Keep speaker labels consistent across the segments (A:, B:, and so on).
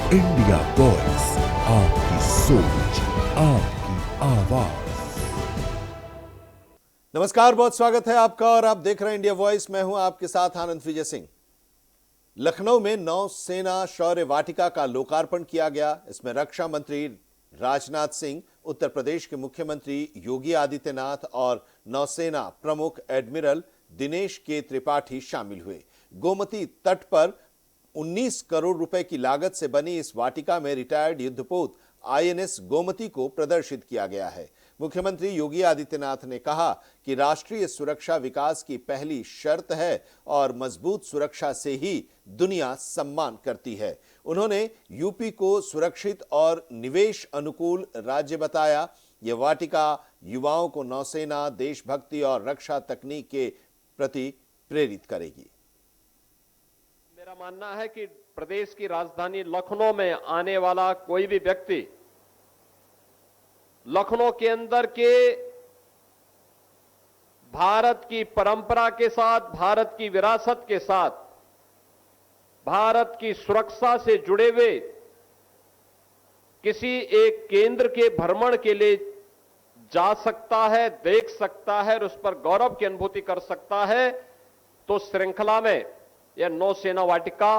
A: India voice, आपकी सोच, आपकी आवाज।
B: नमस्कार, बहुत स्वागत है आपका और आप देख रहे हैं इंडिया वॉइस। मैं हूं आपके साथ आनंद विजय सिंह। लखनऊ में नौसेना शौर्य वाटिका का लोकार्पण किया गया। इसमें रक्षा मंत्री राजनाथ सिंह, उत्तर प्रदेश के मुख्यमंत्री योगी आदित्यनाथ और नौसेना प्रमुख एडमिरल दिनेश के त्रिपाठी शामिल हुए। गोमती तट पर 19 करोड़ रुपए की लागत से बनी इस वाटिका में रिटायर्ड युद्धपोत आईएनएस गोमती को प्रदर्शित किया गया है। मुख्यमंत्री योगी आदित्यनाथ ने कहा कि राष्ट्रीय सुरक्षा विकास की पहली शर्त है और मजबूत सुरक्षा से ही दुनिया सम्मान करती है। उन्होंने यूपी को सुरक्षित और निवेश अनुकूल राज्य बताया। यह वाटिका युवाओं को नौसेना, देशभक्ति और रक्षा तकनीक के प्रति प्रेरित करेगी।
C: मेरा मानना है कि प्रदेश की राजधानी लखनऊ में आने वाला कोई भी व्यक्ति लखनऊ के अंदर के भारत की परंपरा के साथ, भारत की विरासत के साथ, भारत की सुरक्षा से जुड़े हुए किसी एक केंद्र के भ्रमण के लिए जा सकता है, देख सकता है और उस पर गौरव की अनुभूति कर सकता है। तो श्रृंखला में यह नौसेना वाटिका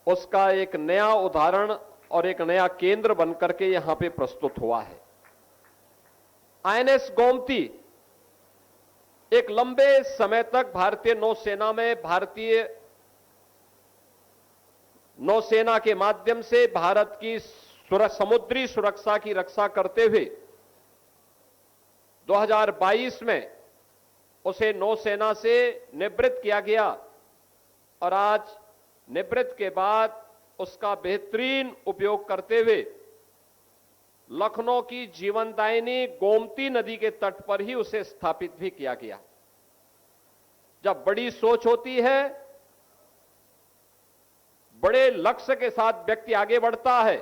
C: उसका एक नया उदाहरण और एक नया केंद्र बनकर के यहां पे प्रस्तुत हुआ है। आईएनएस गोमती एक लंबे समय तक भारतीय नौसेना में, भारतीय नौसेना के माध्यम से भारत की समुद्री सुरक्षा की रक्षा करते हुए 2022 में उसे नौसेना से निवृत्त किया गया और आज निवृत्त के बाद उसका बेहतरीन उपयोग करते हुए लखनऊ की जीवनदायिनी गोमती नदी के तट पर ही उसे स्थापित भी किया गया। जब बड़ी सोच होती है, बड़े लक्ष्य के साथ व्यक्ति आगे बढ़ता है,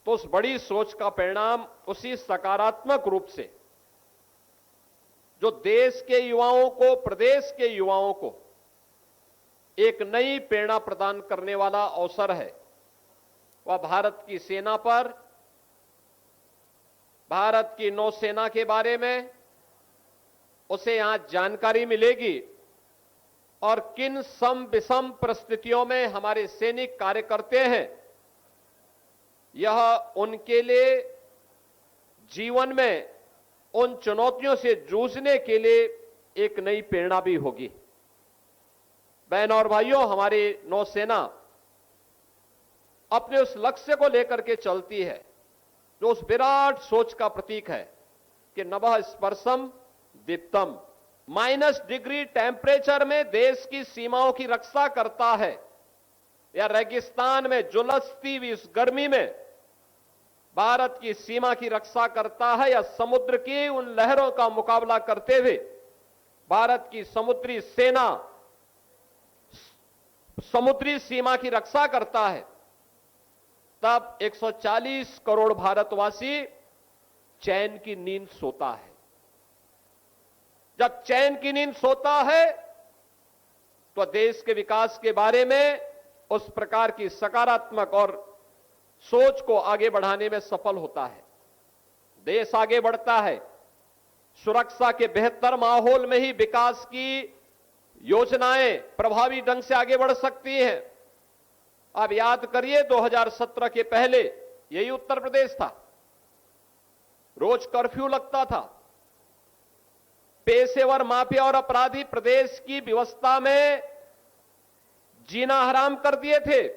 C: तो उस बड़ी सोच का परिणाम उसी सकारात्मक रूप से जो देश के युवाओं को, प्रदेश के युवाओं को एक नई प्रेरणा प्रदान करने वाला अवसर है, वह भारत की सेना पर, भारत की नौसेना के बारे में उसे यहां जानकारी मिलेगी और किन सम विषम परिस्थितियों में हमारे सैनिक कार्य करते हैं। यह उनके लिए जीवन में उन चुनौतियों से जूझने के लिए एक नई प्रेरणा भी होगी। बहनों और भाइयों, हमारी नौसेना अपने उस लक्ष्य को लेकर के चलती है जो उस विराट सोच का प्रतीक है कि नभः स्पर्शम दीप्तम, -डिग्री टेम्परेचर में देश की सीमाओं की रक्षा करता है, या रेगिस्तान में झुलसती हुई इस गर्मी में भारत की सीमा की रक्षा करता है, या समुद्र की उन लहरों का मुकाबला करते हुए भारत की समुद्री सेना समुद्री सीमा की रक्षा करता है, तब 140 करोड़ भारतवासी चैन की नींद सोता है। जब चैन की नींद सोता है तो देश के विकास के बारे में उस प्रकार की सकारात्मक और सोच को आगे बढ़ाने में सफल होता है। देश आगे बढ़ता है। सुरक्षा के बेहतर माहौल में ही विकास की योजनाएं प्रभावी ढंग से आगे बढ़ सकती हैं। आप याद करिए, 2017 के पहले यही उत्तर प्रदेश था, रोज कर्फ्यू लगता था, पेशेवर माफिया और अपराधी प्रदेश की व्यवस्था में जीना हराम कर दिए थे।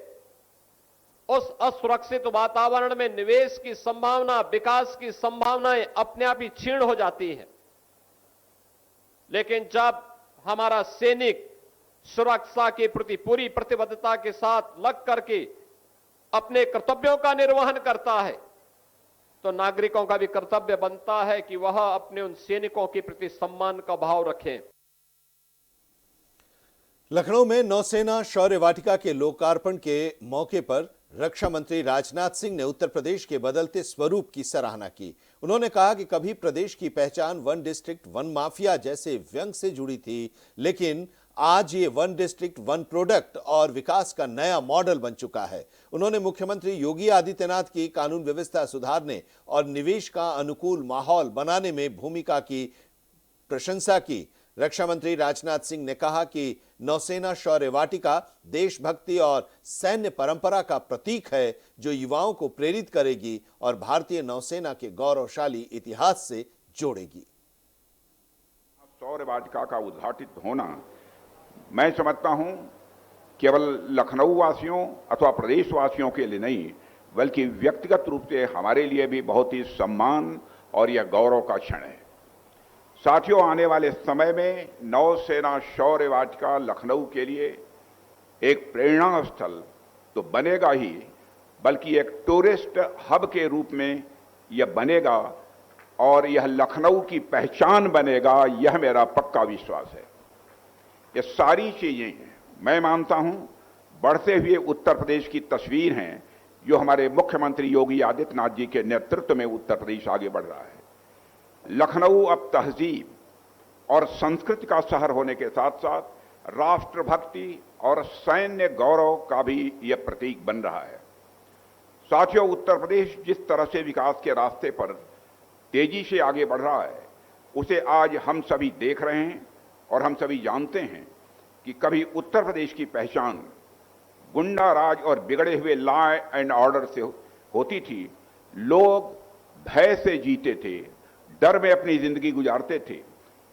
C: उस असुरक्षित वातावरण में निवेश की संभावना, विकास की संभावनाएं अपने आप ही क्षीण हो जाती हैं। लेकिन जब हमारा सैनिक सुरक्षा के प्रति पूरी प्रतिबद्धता के साथ लग करके अपने कर्तव्यों का निर्वहन करता है, तो नागरिकों का भी कर्तव्य बनता है कि वह अपने उन सैनिकों के प्रति सम्मान का भाव रखें।
B: लखनऊ में नौसेना शौर्य वाटिका के लोकार्पण के मौके पर रक्षा मंत्री राजनाथ सिंह ने उत्तर प्रदेश के बदलते स्वरूप की सराहना की। उन्होंने कहा कि कभी प्रदेश की पहचान वन डिस्ट्रिक्ट वन माफिया जैसे व्यंग से जुड़ी थी, लेकिन आज ये वन डिस्ट्रिक्ट वन प्रोडक्ट और विकास का नया मॉडल बन चुका है। उन्होंने मुख्यमंत्री योगी आदित्यनाथ की कानून व्यवस्था सुधारने और निवेश का अनुकूल माहौल बनाने में भूमिका की प्रशंसा की। रक्षा मंत्री राजनाथ सिंह ने कहा कि नौसेना शौर्य वाटिका देशभक्ति और सैन्य परंपरा का प्रतीक है, जो युवाओं को प्रेरित करेगी और भारतीय नौसेना के गौरवशाली इतिहास से जोड़ेगी।
D: शौर्य वाटिका का उद्घाटित होना मैं समझता हूं केवल लखनऊ वासियों अथवा प्रदेश वासियों के लिए नहीं, बल्कि व्यक्तिगत रूप से हमारे लिए भी बहुत ही सम्मान और यह गौरव का क्षण है। साथियों, आने वाले समय में नौसेना शौर्य वाटिका लखनऊ के लिए एक प्रेरणा स्थल तो बनेगा ही, बल्कि एक टूरिस्ट हब के रूप में यह बनेगा और यह लखनऊ की पहचान बनेगा, यह मेरा पक्का विश्वास है। ये सारी चीजें मैं मानता हूं बढ़ते हुए उत्तर प्रदेश की तस्वीर हैं, जो हमारे मुख्यमंत्री योगी आदित्यनाथ जी के नेतृत्व में उत्तर प्रदेश आगे बढ़ रहा है। लखनऊ अब तहजीब और संस्कृति का शहर होने के साथ साथ राष्ट्रभक्ति और सैन्य गौरव का भी यह प्रतीक बन रहा है। साथियों, उत्तर प्रदेश जिस तरह से विकास के रास्ते पर तेजी से आगे बढ़ रहा है, उसे आज हम सभी देख रहे हैं और हम सभी जानते हैं कि कभी उत्तर प्रदेश की पहचान गुंडा राज और बिगड़े हुए लॉ एंड ऑर्डर से होती थी। लोग भय से जीते थे, डर में अपनी जिंदगी गुजारते थे।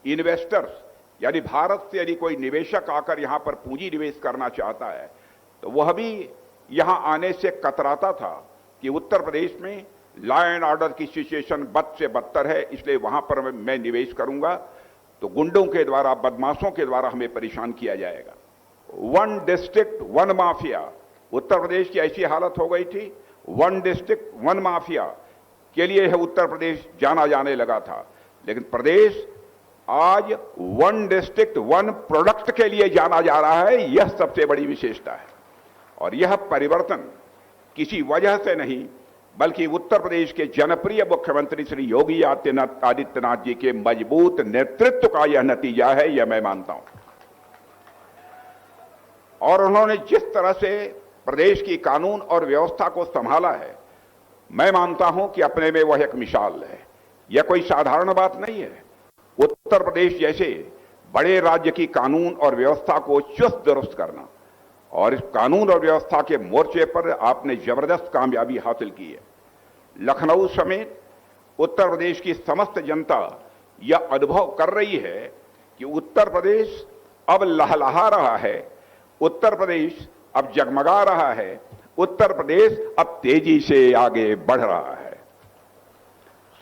D: इन्वेस्टर्स यानी भारत से यदि कोई निवेशक आकर यहां पर पूंजी निवेश करना चाहता है तो वह भी यहां आने से कतराता था कि उत्तर प्रदेश में लॉ एंड ऑर्डर की सिचुएशन बद से बदतर है, इसलिए वहां पर मैं निवेश करूंगा तो गुंडों के द्वारा, बदमाशों के द्वारा हमें परेशान किया जाएगा। One district one mafia, Uttar Pradesh की ऐसी हालत हो गई थी, वन डिस्ट्रिक्ट वन माफिया के लिए यह उत्तर प्रदेश जाना जाने लगा था। लेकिन प्रदेश आज वन डिस्ट्रिक्ट वन प्रोडक्ट के लिए जाना जा रहा है, यह सबसे बड़ी विशेषता है। और यह परिवर्तन किसी वजह से नहीं, बल्कि उत्तर प्रदेश के जनप्रिय मुख्यमंत्री श्री योगी आदित्यनाथ जी के मजबूत नेतृत्व का यह नतीजा है, यह मैं मानता हूं। और उन्होंने जिस तरह से प्रदेश की कानून और व्यवस्था को संभाला है, मैं मानता हूं कि अपने में वह एक मिसाल है। यह कोई साधारण बात नहीं है। उत्तर प्रदेश जैसे बड़े राज्य की कानून और व्यवस्था को चुस्त दुरुस्त करना, और इस कानून और व्यवस्था के मोर्चे पर आपने जबरदस्त कामयाबी हासिल की है। लखनऊ समेत उत्तर प्रदेश की समस्त जनता यह अनुभव कर रही है कि उत्तर प्रदेश अब लहलहा रहा है, उत्तर प्रदेश अब जगमगा रहा है, उत्तर प्रदेश अब तेजी से आगे बढ़ रहा है।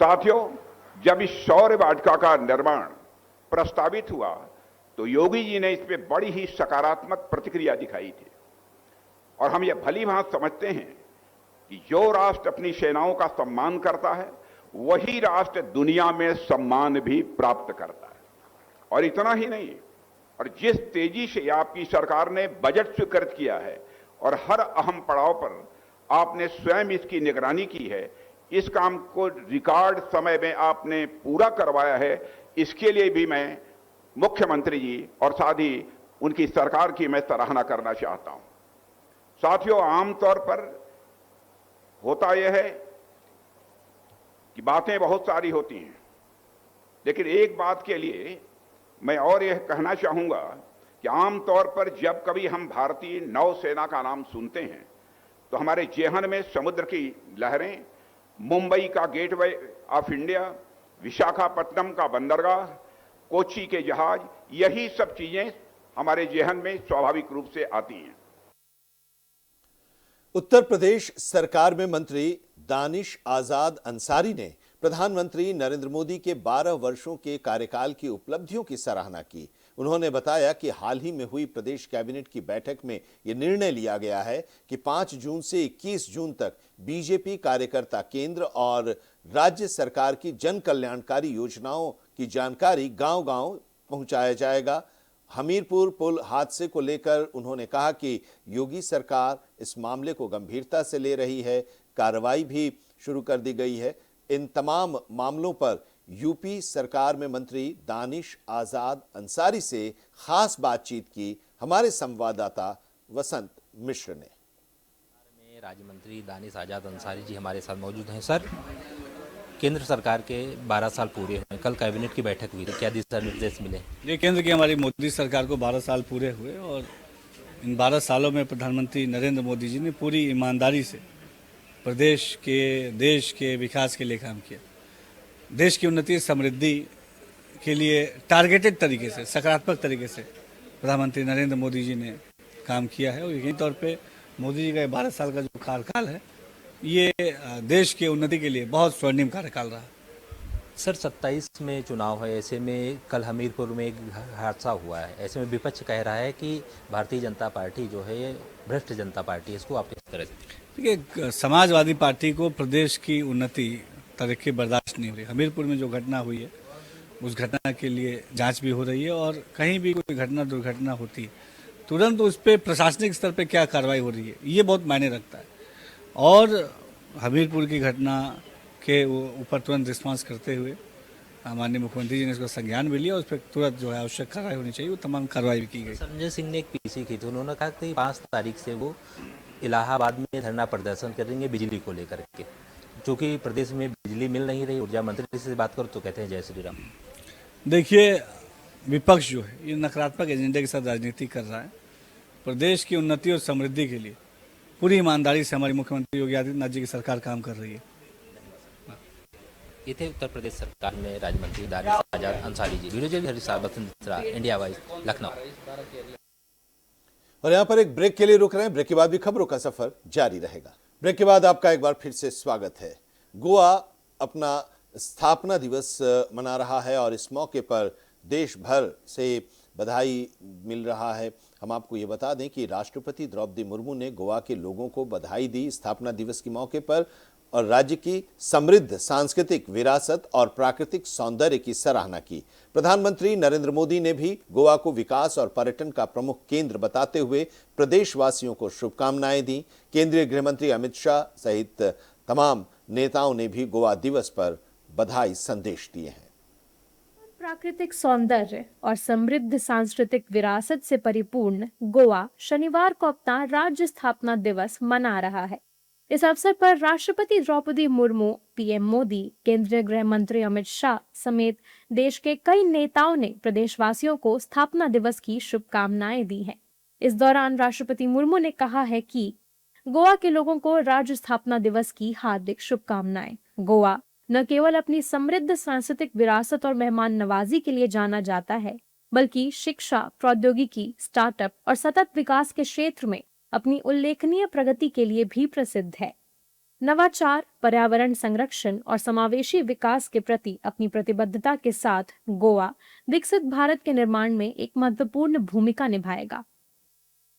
D: साथियों, जब इस शौर्य वाटिका का निर्माण प्रस्तावित हुआ तो योगी जी ने इसमें बड़ी ही सकारात्मक प्रतिक्रिया दिखाई थी। और हम यह भली भांति समझते हैं कि जो राष्ट्र अपनी सेनाओं का सम्मान करता है, वही राष्ट्र दुनिया में सम्मान भी प्राप्त करता है। और इतना ही नहीं, और जिस तेजी से आपकी सरकार ने बजट स्वीकृत किया है और हर अहम पड़ाव पर आपने स्वयं इसकी निगरानी की है, इस काम को रिकॉर्ड समय में आपने पूरा करवाया है, इसके लिए भी मैं मुख्यमंत्री जी और साथ ही उनकी सरकार की मैं सराहना करना चाहता हूं। साथियों, आमतौर पर होता यह है कि बातें बहुत सारी होती हैं, लेकिन एक बात के लिए मैं और यह कहना चाहूंगा कि आमतौर पर जब कभी हम भारतीय नौसेना का नाम सुनते हैं तो हमारे जेहन में समुद्र की लहरें, मुंबई का गेटवे ऑफ इंडिया, विशाखापट्टनम का बंदरगाह, कोच्चि के जहाज, यही सब चीजें हमारे जेहन में स्वाभाविक रूप से आती हैं।
B: उत्तर प्रदेश सरकार में मंत्री दानिश आजाद अंसारी ने प्रधानमंत्री नरेंद्र मोदी के 12 वर्षों के कार्यकाल की उपलब्धियों की सराहना की। उन्होंने बताया कि हाल ही में हुई प्रदेश कैबिनेट की बैठक में यह निर्णय लिया गया है कि 5 जून से 21 जून तक बीजेपी कार्यकर्ता केंद्र और राज्य सरकार की जन कल्याणकारी योजनाओं की जानकारी गांव-गांव पहुंचाया जाएगा। हमीरपुर पुल हादसे को लेकर उन्होंने कहा कि योगी सरकार इस मामले को गंभीरता से ले रही है, कार्रवाई भी शुरू कर दी गई है। इन तमाम मामलों पर यूपी सरकार में मंत्री दानिश आजाद अंसारी से खास बातचीत की हमारे संवाददाता वसंत मिश्र ने।
E: राज्य मंत्री दानिश आजाद अंसारी जी हमारे साथ मौजूद हैं। सर, केंद्र सरकार के 12 साल पूरे हुए, कल कैबिनेट की बैठक हुई थी, क्या दिशा निर्देश मिले?
F: ये केंद्र की हमारी मोदी सरकार को 12 साल पूरे हुए और इन 12 सालों में प्रधानमंत्री नरेंद्र मोदी जी ने पूरी ईमानदारी से प्रदेश के, देश के विकास के लिए काम किया। देश की उन्नति समृद्धि के लिए टारगेटेड तरीके से, सकारात्मक तरीके से प्रधानमंत्री नरेंद्र मोदी जी ने काम किया है और यही तौर पे मोदी जी का 12 साल का जो कार्यकाल है ये देश के उन्नति के लिए बहुत स्वर्णिम कार्यकाल रहा।
E: सर, 27 में चुनाव है, ऐसे में कल हमीरपुर में एक हादसा हुआ है, ऐसे में विपक्ष कह रहा है कि भारतीय जनता पार्टी जो है भ्रष्ट जनता पार्टी है, इसको आप किस तरह से?
F: देखिए, समाजवादी पार्टी को प्रदेश की उन्नति तरक्की बर्दाश्त नहीं हो रही। हमीरपुर में जो घटना हुई है उस घटना के लिए जांच भी हो रही है और कहीं भी कोई घटना दुर्घटना होती है तुरंत उस पर प्रशासनिक स्तर पे क्या कार्रवाई हो रही है ये बहुत मायने रखता है। और हमीरपुर की घटना के ऊपर तुरंत रिस्पांस करते हुए माननीय मुख्यमंत्री जी ने इसका संज्ञान भी लिया, उस पर तुरंत जो है आवश्यक कार्रवाई होनी चाहिए, वो तमाम कार्रवाई भी की गई।
E: संजय सिंह ने एक पीसी की थी, उन्होंने कहा कि 5 तारीख से वो इलाहाबाद में धरना प्रदर्शन करेंगे बिजली को लेकर के, क्योंकि प्रदेश में बिजली मिल नहीं रही। ऊर्जा मंत्री से बात करो तो कहते हैं जय श्री राम।
F: देखिए, विपक्ष जो है ये नकारात्मक एजेंडे के साथ राजनीति कर रहा है। प्रदेश की उन्नति और समृद्धि के लिए पूरी ईमानदारी से हमारी मुख्यमंत्री योगी आदित्यनाथ जी की सरकार काम कर रही है।
E: ये थे उत्तर प्रदेश सरकार में राज्य मंत्री Danish Azad Ansari ji. Video journalist Harish Mishra, India Voice, Lucknow.
B: और यहाँ पर एक ब्रेक के लिए रुक रहे हैं, ब्रेक के बाद भी खबरों का सफर जारी रहेगा। ब्रेक के बाद आपका एक बार फिर से स्वागत है। गोवा अपना स्थापना दिवस मना रहा है और इस मौके पर देश भर से बधाई मिल रहा है। हम आपको ये बता दें कि राष्ट्रपति द्रौपदी मुर्मू ने गोवा के लोगों को बधाई दी स्थापना दिवस के मौके पर और राज्य की समृद्ध सांस्कृतिक विरासत और प्राकृतिक सौंदर्य की सराहना की। प्रधानमंत्री नरेंद्र मोदी ने भी गोवा को विकास और पर्यटन का प्रमुख केंद्र बताते हुए प्रदेशवासियों को शुभकामनाएं दी। केंद्रीय गृह मंत्री अमित शाह सहित तमाम नेताओं ने भी गोवा दिवस पर बधाई संदेश दिए हैं।
G: प्राकृतिक सौंदर्य और समृद्ध सांस्कृतिक विरासत से परिपूर्ण गोवा शनिवार को अपना राज्य स्थापना दिवस मना रहा है। इस अवसर पर राष्ट्रपति द्रौपदी मुर्मू, पीएम मोदी, केंद्रीय गृह मंत्री अमित शाह समेत देश के कई नेताओं ने प्रदेशवासियों को स्थापना दिवस की शुभकामनाएं दी हैं। इस दौरान राष्ट्रपति मुर्मू ने कहा है कि गोवा के लोगों को राज्य स्थापना दिवस की हार्दिक शुभकामनाएं। गोवा न केवल अपनी समृद्ध सांस्कृतिक विरासत और मेहमान नवाजी के लिए जाना जाता है, बल्कि शिक्षा, प्रौद्योगिकी, स्टार्टअप और सतत विकास के क्षेत्र में अपनी उल्लेखनीय प्रगति के लिए भी प्रसिद्ध है। नवाचार, पर्यावरण संरक्षण और समावेशी विकास के प्रति अपनी प्रतिबद्धता के साथ गोवा विकसित भारत के निर्माण में एक महत्वपूर्ण भूमिका निभाएगा।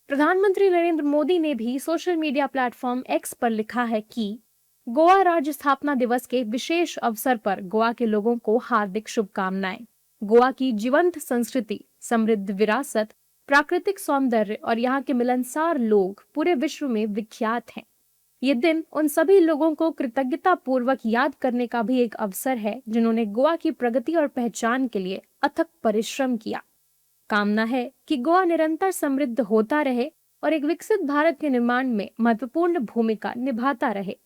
G: प्रधानमंत्री नरेंद्र मोदी ने भी सोशल मीडिया प्लेटफॉर्म एक्स पर लिखा है कि गोवा राज्य स्थापना दिवस के विशेष अवसर पर गोवा के लोगों को हार्दिक शुभकामनाएं। गोवा की जीवंत संस्कृति, समृद्ध विरासत, प्राकृतिक सौंदर्य और यहाँ के मिलनसार लोग पूरे विश्व में विख्यात हैं। ये दिन उन सभी लोगों को कृतज्ञता पूर्वक याद करने का भी एक अवसर है जिन्होंने गोवा की प्रगति और पहचान के लिए अथक परिश्रम किया। कामना है कि गोवा निरंतर समृद्ध होता रहे और एक विकसित भारत के निर्माण में महत्वपूर्ण भूमिका निभाता रहे।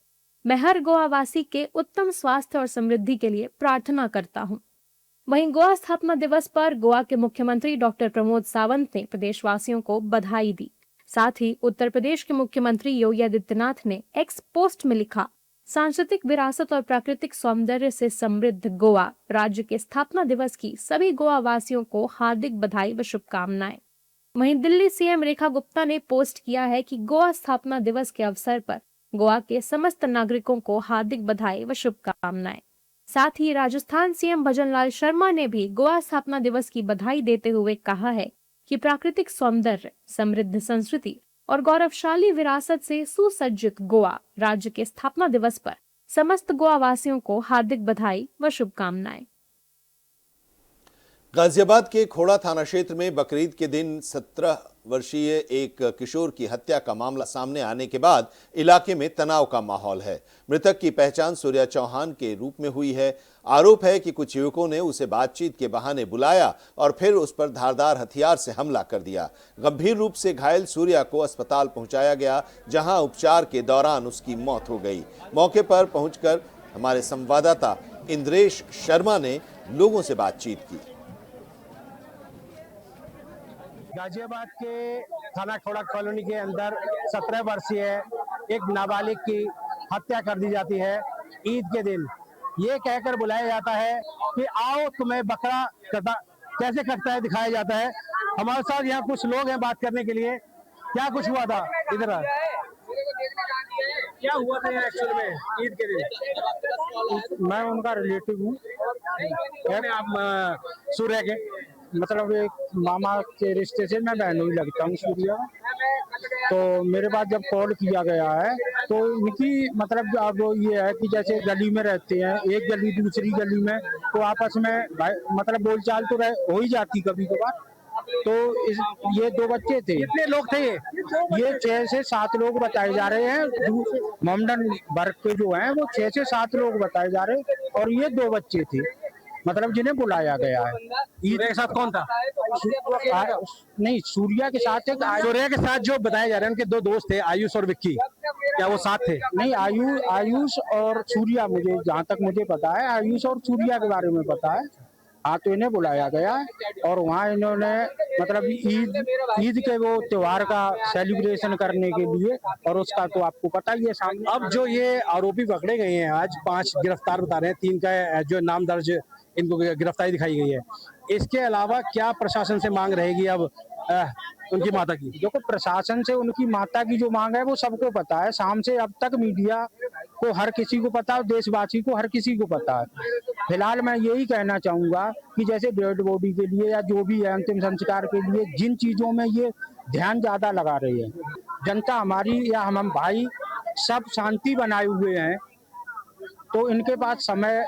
G: मैं हर गोवा वासी के उत्तम स्वास्थ्य और समृद्धि के लिए प्रार्थना करता हूँ। वहीं गोवा स्थापना दिवस पर गोवा के मुख्यमंत्री डॉक्टर प्रमोद सावंत ने प्रदेशवासियों को बधाई दी। साथ ही उत्तर प्रदेश के मुख्यमंत्री योगी आदित्यनाथ ने एक्स पोस्ट में लिखा, सांस्कृतिक विरासत और प्राकृतिक सौंदर्य से समृद्ध गोवा राज्य के स्थापना दिवस की सभी गोवा वासियों को हार्दिक बधाई व शुभकामनाएं। वहीं दिल्ली सीएम रेखा गुप्ता ने पोस्ट किया है कि गोवा स्थापना दिवस के अवसर पर गोवा के समस्त नागरिकों को हार्दिक बधाई व शुभकामनाएं। साथ ही राजस्थान सीएम भजनलाल शर्मा ने भी गोवा स्थापना दिवस की बधाई देते हुए कहा है कि प्राकृतिक सौंदर्य, समृद्ध संस्कृति और गौरवशाली विरासत से सुसज्जित गोवा राज्य के स्थापना दिवस पर समस्त गोवा वासियों को हार्दिक बधाई व शुभकामनाएं।
B: गाजियाबाद के खोड़ा थाना क्षेत्र में बकरीद के दिन 17 वर्षीय एक किशोर की हत्या का मामला सामने आने के बाद इलाके में तनाव का माहौल है। मृतक की पहचान सूर्या चौहान के रूप में हुई है। आरोप है कि कुछ युवकों ने उसे बातचीत के बहाने बुलाया और फिर उस पर धारदार हथियार से हमला कर दिया। गंभीर रूप से घायल सूर्या को अस्पताल पहुंचाया गया, जहां उपचार के दौरान उसकी मौत हो गई। मौके पर पहुंचकर हमारे संवाददाता इंद्रेश शर्मा ने लोगों से बातचीत की।
H: गाजियाबाद के थाना खोड़ा कॉलोनी के अंदर 17 वर्षीय एक नाबालिग की हत्या कर दी जाती है ईद के दिन। ये कहकर बुलाया जाता है कि आओ तुम्हें बकरा कैसे कटता है दिखाया जाता है। हमारे साथ यहाँ कुछ लोग हैं बात करने के लिए। क्या कुछ हुआ था इधर? क्या हुआ था एक्चुअल में ईद के दिन? मैं उनका रिलेटिव हूँ। आप सूर्य के मतलब एक मामा के रिश्ते से मैं बहनोई लगता हूँ सूर्या। तो मेरे पास जब कॉल किया गया है तो इनकी मतलब अब ये है कि जैसे गली में रहते हैं, एक गली दूसरी गली में, तो आपस में मतलब बोलचाल तो हो ही जाती कभी कभार। तो ये 2 बच्चे थे। कितने लोग थे ये 6 से 7 लोग बताए जा रहे हैं। मोमडन वर्ग के जो हैं वो 6 से 7 लोग बताए जा रहे हैं और ये 2 बच्चे थे मतलब जिन्हें बुलाया गया है। ईद के साथ कौन था? नहीं, सूर्या के साथ थे। सूर्या के साथ जो बताए जा रहे हैं उनके 2 दोस्त थे, आयुष और विक्की। क्या वो साथ थे? नहीं, आयुष और सूर्या, मुझे जहाँ तक मुझे पता है आयुष और सूर्या के बारे में पता है। हाँ, तो इन्हें बुलाया गया और वहाँ इन्होंने मतलब ईद के वो त्योहार का सेलिब्रेशन करने के लिए, और उसका तो आपको पता ही है सामने। अब जो ये आरोपी पकड़े गए हैं आज 5 गिरफ्तार बता रहे हैं, 3 का जो नाम दर्ज इनको गिरफ्तारी दिखाई गई है। इसके अलावा क्या प्रशासन से मांग रहेगी अब उनकी माता की? देखो, प्रशासन से उनकी माता की जो मांग है वो सबको पता है। शाम से अब तक मीडिया को हर किसी को पता है, देशवासी को हर किसी को पता है। फिलहाल मैं यही कहना चाहूंगा कि जैसे डेड बॉडी के लिए या जो भी है अंतिम संस्कार के लिए जिन चीजों में ये ध्यान ज्यादा लगा रही है जनता हमारी या हम भाई सब शांति बनाए हुए हैं, तो इनके पास समय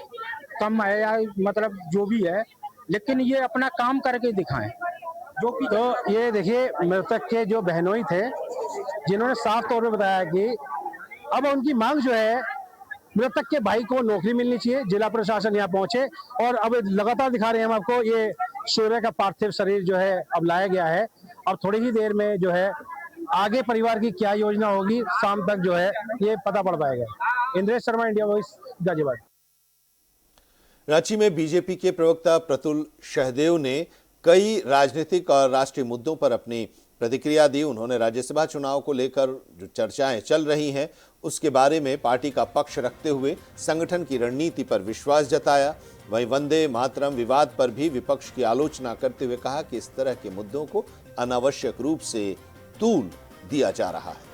H: कम है या मतलब जो भी है, लेकिन ये अपना काम करके दिखाएं। तो ये देखिए, मृतक के जो बहनोई थे जिन्होंने साफ तौर पे बताया कि अब उनकी मांग जो है मृतक के भाई को नौकरी मिलनी चाहिए। जिला प्रशासन यहाँ पहुंचे और अब लगातार दिखा रहे हैं हम आपको, ये सूर्य का पार्थिव शरीर जो है अब लाया गया है। अब थोड़ी ही देर में जो है आगे परिवार की क्या योजना होगी शाम तक जो है ये पता पड़ पाएगा। Indresh Sharma, India Voice, Ghaziabad.
B: रांची में बीजेपी के प्रवक्ता प्रतुल शहदेव ने कई राजनीतिक और राष्ट्रीय मुद्दों पर अपनी प्रतिक्रिया दी। उन्होंने राज्यसभा चुनाव को लेकर जो चर्चाएं चल रही हैं उसके बारे में पार्टी का पक्ष रखते हुए संगठन की रणनीति पर विश्वास जताया। वहीं वंदे मातरम विवाद पर भी विपक्ष की आलोचना करते हुए कहा कि इस तरह के मुद्दों को अनावश्यक रूप से तूल दिया जा रहा है।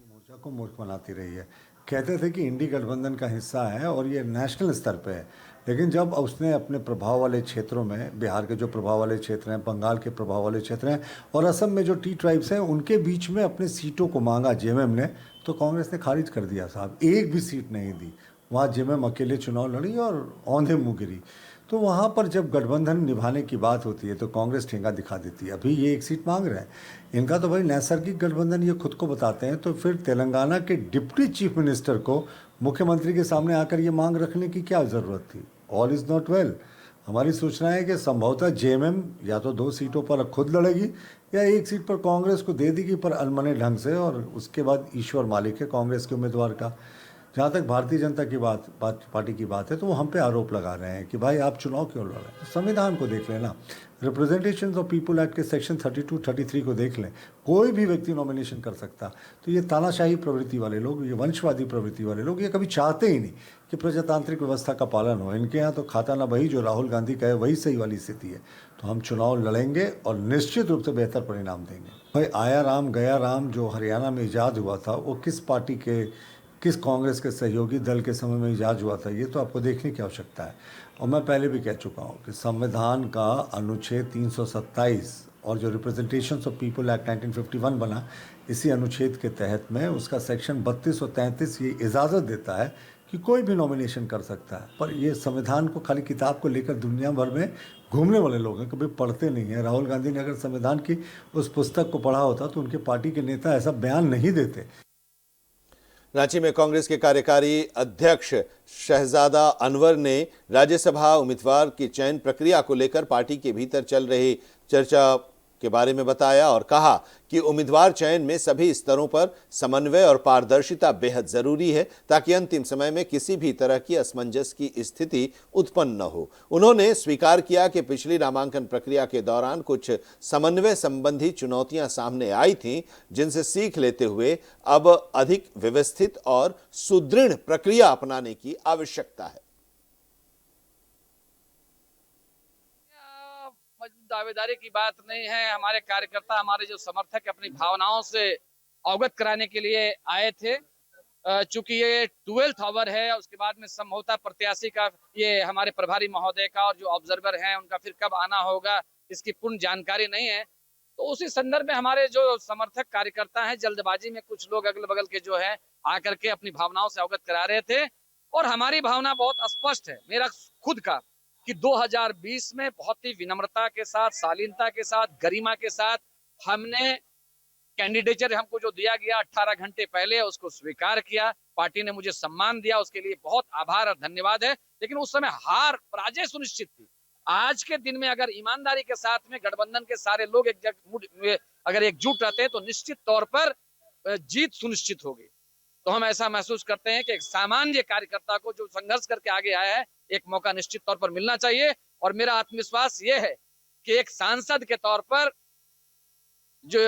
I: मोर्चा को मूर्ख बनाती रही है। कहते थे कि इंडी गठबंधन का हिस्सा है और ये नेशनल स्तर पे है, लेकिन जब उसने अपने प्रभाव वाले क्षेत्रों में, बिहार के जो प्रभाव वाले क्षेत्र हैं, बंगाल के प्रभाव वाले क्षेत्र हैं और असम में जो टी ट्राइब्स हैं उनके बीच में अपने सीटों को मांगा जेएमएम ने, तो कांग्रेस ने खारिज कर दिया साहब। एक भी सीट नहीं दी। वहाँ जेएमएम अकेले चुनाव लड़ी और औंधे मुँह गिरी। तो वहाँ पर जब गठबंधन निभाने की बात होती है तो कांग्रेस ठेंगा दिखा देती है। अभी ये 1 सीट मांग रहे हैं। इनका तो भाई नैसर्गिक गठबंधन ये खुद को बताते हैं, तो फिर तेलंगाना के डिप्टी चीफ मिनिस्टर को मुख्यमंत्री के सामने आकर ये मांग रखने की क्या ज़रूरत थी? All is not well. हमारी सूचना है कि संभवतः जेएमएम या तो 2 सीटों पर खुद लड़ेगी या 1 सीट पर कांग्रेस को दे देगी, पर अनमने ढंग से, और उसके बाद ईश्वर मालिक है कांग्रेस के उम्मीदवार का। जहाँ तक भारतीय जनता की पार्टी की बात है तो वो हम पे आरोप लगा रहे हैं कि भाई आप चुनाव क्यों लड़ रहे हैं। तो संविधान को देख लेना, रिप्रेजेंटेशन ऑफ पीपल एक्ट के सेक्शन 32-33 को देख लें। कोई भी व्यक्ति नॉमिनेशन कर सकता। तो ये तानाशाही प्रवृत्ति वाले लोग, ये वंशवादी प्रवृत्ति वाले लोग, ये कभी चाहते ही नहीं कि प्रजातांत्रिक व्यवस्था का पालन हो। इनके यहाँ तो खाता ना वही जो राहुल गांधी कहे वही सही वाली स्थिति है। तो हम चुनाव लड़ेंगे और निश्चित रूप से बेहतर परिणाम देंगे। भाई आया राम गया राम जो हरियाणा में ईजाद हुआ था वो किस पार्टी के, किस कांग्रेस के सहयोगी दल के समय में ईजाद हुआ था, ये तो आपको देखने की आवश्यकता है। और मैं पहले भी कह चुका हूँ कि संविधान का अनुच्छेद 327 और जो रिप्रेजेंटेशंस ऑफ पीपल एक्ट 1951 बना, इसी अनुच्छेद के तहत में उसका सेक्शन 32 और 33 ये इजाज़त देता है कि कोई भी नॉमिनेशन कर सकता है, पर ये संविधान को खाली किताब को लेकर दुनिया भर में घूमने वाले लोग हैं, कभी पढ़ते नहीं हैं। राहुल गांधी ने अगर संविधान की उस पुस्तक को पढ़ा होता तो उनके पार्टी के नेता ऐसा बयान नहीं देते।
B: रांची में कांग्रेस के कार्यकारी अध्यक्ष शहजादा अनवर ने राज्यसभा उम्मीदवार की चयन प्रक्रिया को लेकर पार्टी के भीतर चल रही चर्चा के बारे में बताया और कहा कि उम्मीदवार चयन में सभी स्तरों पर समन्वय और पारदर्शिता बेहद जरूरी है ताकि अंतिम समय में किसी भी तरह की असमंजस की स्थिति उत्पन्न न हो। उन्होंने स्वीकार किया कि पिछली नामांकन प्रक्रिया के दौरान कुछ समन्वय संबंधी चुनौतियां सामने आई थीं, जिनसे सीख लेते हुए अब अधिक व्यवस्थित और सुदृढ़ प्रक्रिया अपनाने की आवश्यकता है।
J: दावेदारी की बात नहीं है। हमारे कार्यकर्ता, हमारे जो समर्थक अपनी भावनाओं से अवगत कराने के लिए आए थे। चूंकि ये 12th आवर है, उसके बाद में संभवतः प्रत्याशी का, ये हमारे प्रभारी महोदय का और जो ऑब्जर्वर हैं उनका फिर कब आना होगा इसकी पूर्ण जानकारी नहीं है। तो उसी संदर्भ में हमारे जो समर्थक कार्यकर्ता हैं, जल्दबाजी में कुछ लोग अगल बगल के जो है आकर के अपनी भावनाओं से अवगत करा रहे थे। और हमारी भावना बहुत स्पष्ट है, मेरा खुद का, कि 2020 में बहुत ही विनम्रता के साथ, शालीनता के साथ, गरिमा के साथ हमने कैंडिडेचर हमको जो दिया गया 18 घंटे पहले उसको स्वीकार किया। पार्टी ने मुझे सम्मान दिया, उसके लिए बहुत आभार और धन्यवाद है। लेकिन उस समय हार, पराजय सुनिश्चित थी। आज के दिन में अगर ईमानदारी के साथ में गठबंधन के सारे लोग अगर एकजुट रहते हैं तो निश्चित तौर पर जीत सुनिश्चित होगी। तो हम ऐसा महसूस करते हैं कि एक सामान्य कार्यकर्ता को जो संघर्ष करके आगे आया है, एक मौका निश्चित तौर पर मिलना चाहिए। और मेरा आत्मविश्वास ये है कि एक सांसद के तौर पर जो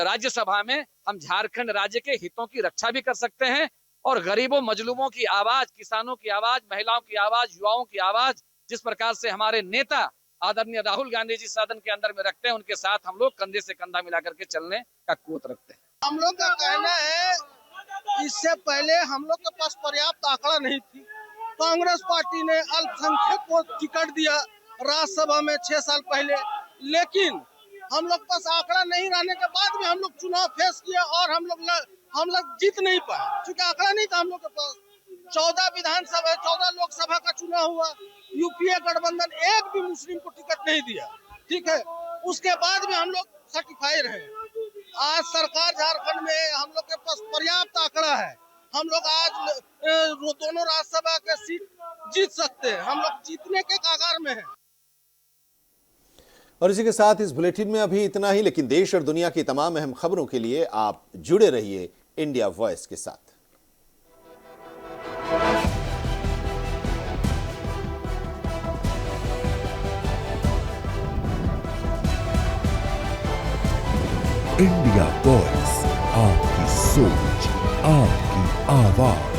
J: राज्यसभा में हम झारखंड राज्य के हितों की रक्षा भी कर सकते हैं और गरीबों, मजलूमों की आवाज, किसानों की आवाज, महिलाओं की आवाज, युवाओं की आवाज, जिस प्रकार से हमारे नेता आदरणीय राहुल गांधी जी सदन के अंदर में रखते हैं, उनके साथ हम लोग कंधे से कंधा मिलाकर के चलने का कुवत रखते हैं।
K: हम लोग का कहना है, इससे पहले हम लोग के पास पर्याप्त आंकड़ा नहीं थी। कांग्रेस पार्टी ने अल्पसंख्यक को टिकट दिया राज्यसभा में 6 साल पहले, लेकिन हम लोग पास आंकड़ा नहीं रहने के बाद भी हम लोग चुनाव फेस किए और हम लोग जीत नहीं पाए, क्योंकि आंकड़ा नहीं था हम लोग के पास। 14 विधानसभा, 14 लोकसभा का चुनाव हुआ, यूपीए गठबंधन एक भी मुस्लिम को टिकट नहीं दिया, ठीक है। उसके बाद भी हम लोग सर्टिफाई रहे। आज सरकार झारखंड में हम लोग के पास पर्याप्त आंकड़ा है, हम लोग आज दोनों राज्यसभा के सीट जीत सकते हैं, हम लोग जीतने के कगार में हैं।
B: और इसी के साथ इस बुलेटिन में अभी इतना ही, लेकिन देश और दुनिया की तमाम अहम खबरों के लिए आप जुड़े रहिए इंडिया वॉइस के साथ।
A: इंडिया वॉइस, आपकी सोच, आपकी आवाज।